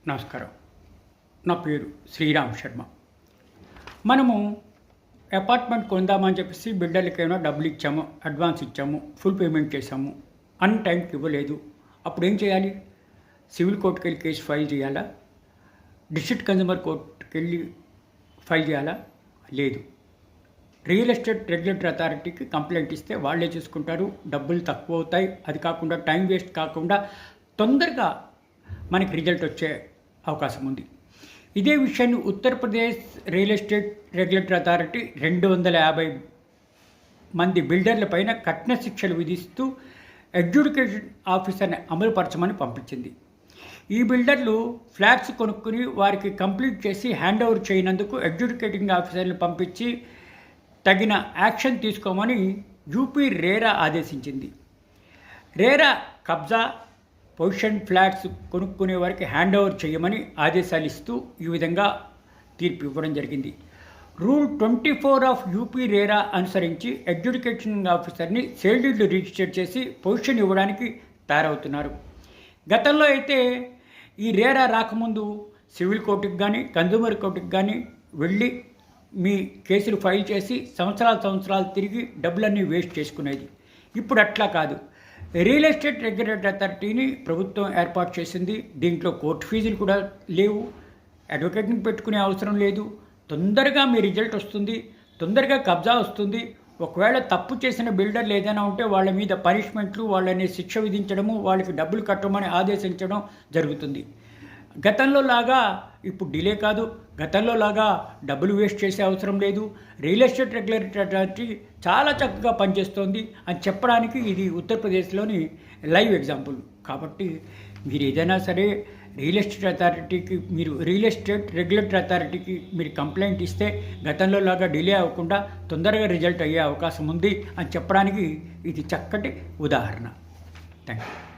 నమస్కారం. నా పేరు శ్రీరామ్ శర్మ. మనము అపార్ట్మెంట్ కొందామని చెప్పేసి బిల్డర్లకేమో డబ్బులు ఇచ్చాము, అడ్వాన్స్ ఇచ్చాము, ఫుల్ పేమెంట్ చేసాము, అన్ టైంకి ఇవ్వలేదు. అప్పుడు ఏం చేయాలి? సివిల్ కోర్టుకి వెళ్ళి కేసు ఫైల్ చేయాలా? డిస్ట్రిక్ట్ కన్జ్యూమర్ కోర్టుకి వెళ్ళి ఫైల్ చేయాలా? లేదు. రియల్ ఎస్టేట్ రెగ్యులేటరీ అథారిటీకి కంప్లైంట్ ఇస్తే వాళ్ళే చూసుకుంటారు. డబ్బులు తక్కువ అవుతాయి. అది కాకుండా టైం వేస్ట్ కాకుండా తొందరగా మనకి రిజల్ట్ వచ్చే అవకాశం ఉంది. ఇదే విషయాన్ని Uttar Pradesh real estate regulatory authority 250 మంది బిల్డర్ల పైన కఠిన శిక్షలు విధిస్తూ అడ్జుడికేషన్ ఆఫీసర్ని అమలుపరచమని పంపించింది. ఈ బిల్డర్లు ఫ్లాట్స్ కొనుక్కుని వారికి కంప్లీట్ చేసి హ్యాండ్ ఓవర్ చేయనందుకు అడ్జుడికేటింగ్ ఆఫీసర్ని పంపించి తగిన యాక్షన్ తీసుకోమని యూపీ రేరా ఆదేశించింది. రేరా కబ్జా పొజిషన్ ఫ్లాట్స్ కొనుక్కునే వారికి హ్యాండ్ ఓవర్ చేయమని ఆదేశాలు ఇస్తూ ఈ విధంగా తీర్పు ఇవ్వడం జరిగింది. రూల్ 24 ఆఫ్ యూపీ రేరా అనుసరించి అడ్జుడికేషన్ ఆఫీసర్ని సేల్ డీడ్ రిజిస్టర్ చేసి పొజిషన్ ఇవ్వడానికి తయారవుతున్నారు. గతంలో అయితే ఈ రేరా రాకముందు సివిల్ కోర్టుకి కానీ కన్జ్యూమర్ కోర్టుకి కానీ వెళ్ళి మీ కేసులు ఫైల్ చేసి సంవత్సరాలు తిరిగి డబ్బులన్నీ వేస్ట్ చేసుకునేది. ఇప్పుడు అట్లా కాదు. రియల్ ఎస్టేట్ రెగ్యులేటరీ అథారిటీని ప్రభుత్వం ఏర్పాటు చేసింది. దీంట్లో కోర్టు ఫీజులు కూడా లేవు, అడ్వకేట్ని పెట్టుకునే అవసరం లేదు. తొందరగా మీ రిజల్ట్ వస్తుంది, తొందరగా కబ్జా వస్తుంది. ఒకవేళ తప్పు చేసిన బిల్డర్లు ఏదైనా ఉంటే వాళ్ళ మీద పనిష్మెంట్లు, వాళ్ళని శిక్ష విధించడము, వాళ్ళకి డబ్బులు కట్టమని ఆదేశించడం జరుగుతుంది. గతంలో లాగా ఇప్పుడు డిలే కాదు, గతంలో లాగా డబ్బులు వేస్ట్ చేసే అవసరం లేదు. రియల్ ఎస్టేట్ రెగ్యులేటరీ అథారిటీ చాలా చక్కగా పనిచేస్తోంది అని చెప్పడానికి ఇది ఉత్తరప్రదేశ్లోని లైవ్ ఎగ్జాంపుల్. కాబట్టి మీరు ఏదైనా సరే రియల్ ఎస్టేట్ రెగ్యులేటరీ అథారిటీకి మీరు కంప్లైంట్ ఇస్తే గతంలో లాగా డిలే అవ్వకుండా తొందరగా రిజల్ట్ అయ్యే అవకాశం ఉంది అని చెప్పడానికి ఇది చక్కటి ఉదాహరణ. Thank you.